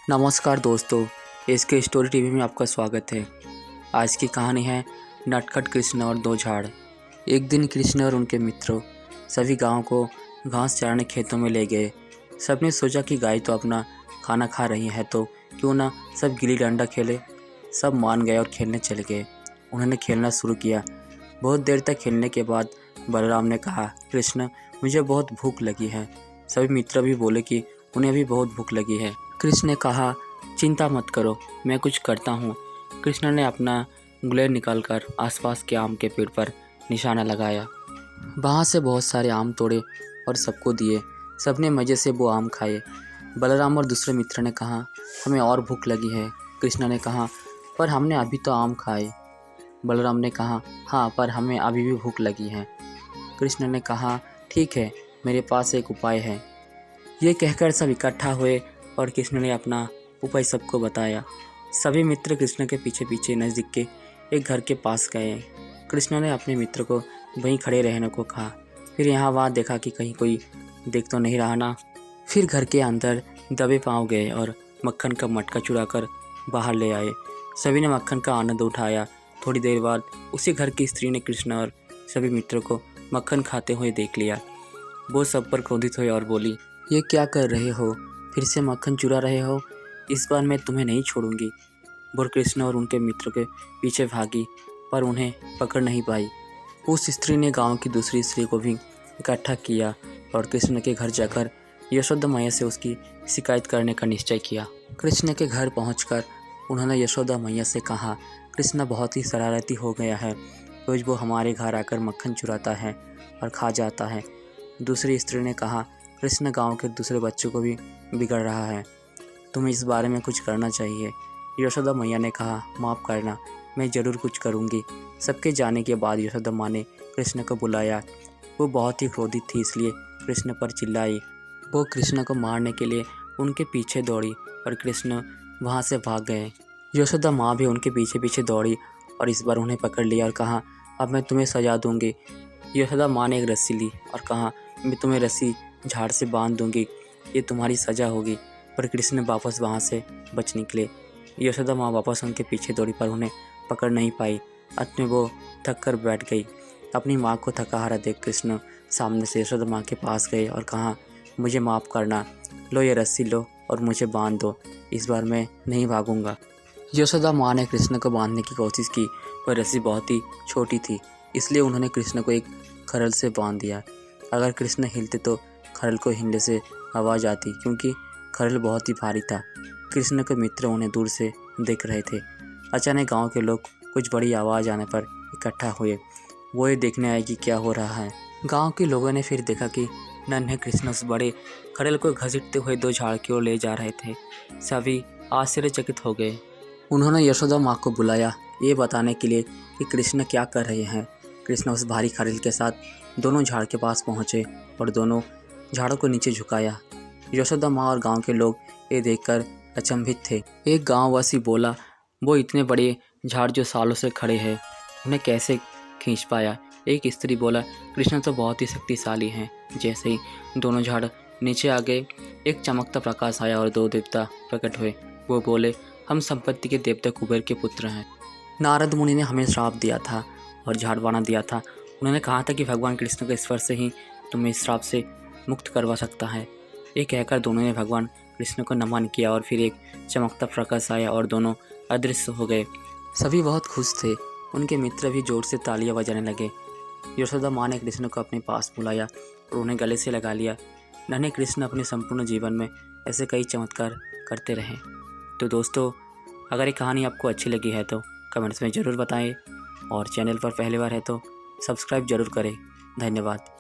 नमस्कार दोस्तों, SK story TV में आपका स्वागत है। आज की कहानी है नटखट कृष्ण और दो झाड़। एक दिन कृष्ण और उनके मित्रों सभी गांव को घास चराने खेतों में ले गए। सबने सोचा कि गाय तो अपना खाना खा रही है तो क्यों ना सब गिल्ली डंडा खेले। सब मान गए और खेलने चले गए। उन्होंने खेलना शुरू किया। बहुत देर तक खेलने के बाद बलराम ने कहा, कृष्ण मुझे बहुत भूख लगी है। सभी मित्र भी बोले कि उन्हें भी बहुत भूख लगी है। कृष्ण ने कहा, चिंता मत करो, मैं कुछ करता हूँ। कृष्ण ने अपना गुलेल निकालकर आसपास के आम के पेड़ पर निशाना लगाया। वहाँ से बहुत सारे आम तोड़े और सबको दिए। सबने मज़े से वो आम खाए। बलराम और दूसरे मित्र ने कहा, हमें और भूख लगी है। कृष्ण ने कहा, पर हमने अभी तो आम खाए। बलराम ने कहा, हाँ, पर हमें अभी भी भूख लगी है। कृष्ण ने कहा, ठीक है, मेरे पास एक उपाय है। ये कहकर सब इकट्ठा हुए और कृष्ण ने अपना उपाय सबको बताया। सभी मित्र कृष्ण के पीछे पीछे नज़दीक के एक घर के पास गए। कृष्ण ने अपने मित्र को वहीं खड़े रहने को कहा। फिर यहाँ वहाँ देखा कि कहीं कोई देख तो नहीं रहा ना। फिर घर के अंदर दबे पाँव गए और मक्खन का मटका चुराकर बाहर ले आए। सभी ने मक्खन का आनंद उठाया। थोड़ी देर बाद उसी घर की स्त्री ने कृष्ण और सभी मित्रों को मक्खन खाते हुए देख लिया। वो सब पर क्रोधित हुई और बोली, ये क्या कर रहे हो? फिर से मक्खन चुरा रहे हो? इस बार मैं तुम्हें नहीं छोड़ूंगी। वो कृष्ण और उनके मित्रों के पीछे भागी पर उन्हें पकड़ नहीं पाई। उस स्त्री ने गांव की दूसरी स्त्री को भी इकट्ठा किया और कृष्ण के घर जाकर यशोदा मैया से उसकी शिकायत करने का निश्चय किया। कृष्ण के घर पहुंचकर उन्होंने यशोदा मैया से कहा, कृष्ण बहुत ही शरारती हो गया है। रोज वो हमारे घर आकर मक्खन चुराता है और खा जाता है। दूसरी स्त्री ने कहा, कृष्ण गांव के दूसरे बच्चों को भी बिगड़ रहा है, तुम्हें इस बारे में कुछ करना चाहिए। यशोदा मैया ने कहा, माफ़ करना, मैं ज़रूर कुछ करूँगी। सबके जाने के बाद यशोदा माँ ने कृष्ण को बुलाया। वो बहुत ही क्रोधित थी, इसलिए कृष्ण पर चिल्लाई। वो कृष्ण को मारने के लिए उनके पीछे दौड़ी और कृष्ण वहाँ से भाग गए। यशोदा माँ भी उनके पीछे पीछे दौड़ी और इस बार उन्हें पकड़ लिया और कहा, अब मैं तुम्हें सजा दूँगी। यशोदा माँ ने एक रस्सी ली और कहा, मैं तुम्हें रस्सी झाड़ से बांध दूँगी, ये तुम्हारी सज़ा होगी। पर कृष्ण वापस वहाँ से बच निकले। यशोदा माँ वापस उनके पीछे दौड़ी पर उन्हें पकड़ नहीं पाई। अंत में वो थक कर बैठ गई। अपनी माँ को थका हारा देख कृष्ण सामने से यशोदा माँ के पास गए और कहा, मुझे माफ़ करना, लो ये रस्सी लो और मुझे बांध दो, इस बार मैं नहीं भागूंगा। यशोदा माँ ने कृष्ण को बांधने की कोशिश की पर रस्सी बहुत ही छोटी थी, इसलिए उन्होंने कृष्ण को एक खरल से बांध दिया। अगर कृष्ण हिलते तो खरल को हिलने से आवाज़ आती, क्योंकि खरल बहुत ही भारी था। कृष्ण के मित्र उन्हें दूर से देख रहे थे। अचानक गांव के लोग कुछ बड़ी आवाज़ आने पर इकट्ठा हुए। वो ये देखने आए कि क्या हो रहा है। गांव के लोगों ने फिर देखा कि नन्हे कृष्ण उस बड़े खरल को घसीटते हुए दो झाड़ की ओर ले जा रहे थे। सभी आश्चर्यचकित हो गए। उन्होंने यशोदा माँ को बुलाया, ये बताने के लिए कि कृष्ण क्या कर रहे हैं। कृष्ण उस भारी खरल के साथ दोनों झाड़ के पास पहुँचे और दोनों झाड़ों को नीचे झुकाया। यशोदा माँ और गांव के लोग ये देखकर अचंभित थे। एक गांववासी बोला, वो इतने बड़े झाड़ जो सालों से खड़े हैं, उन्हें कैसे खींच पाया? एक स्त्री बोला, कृष्ण तो बहुत ही शक्तिशाली हैं। जैसे ही दोनों झाड़ नीचे आ गए, एक चमकता प्रकाश आया और दो देवता प्रकट हुए। वो बोले, हम संपत्ति के देवता कुबेर के पुत्र हैं। नारद मुनि ने हमें श्राप दिया था और झाड़वाना दिया था। उन्होंने कहा था कि भगवान कृष्ण के स्पर्श से ही तुम्हें इस श्राप से मुक्त करवा सकता है। ये कहकर दोनों ने भगवान कृष्ण को नमन किया और फिर एक चमकता प्रकाश आया और दोनों अदृश्य हो गए। सभी बहुत खुश थे। उनके मित्र भी जोर से तालियां बजाने लगे। यशोदा माँ ने कृष्ण को अपने पास बुलाया और उन्हें गले से लगा लिया। नन्हे कृष्ण अपने संपूर्ण जीवन में ऐसे कई चमत्कार करते रहे। तो दोस्तों, अगर ये कहानी आपको अच्छी लगी है तो कमेंट्स में ज़रूर बताएं और चैनल पर पहली बार है तो सब्सक्राइब ज़रूर करें। धन्यवाद।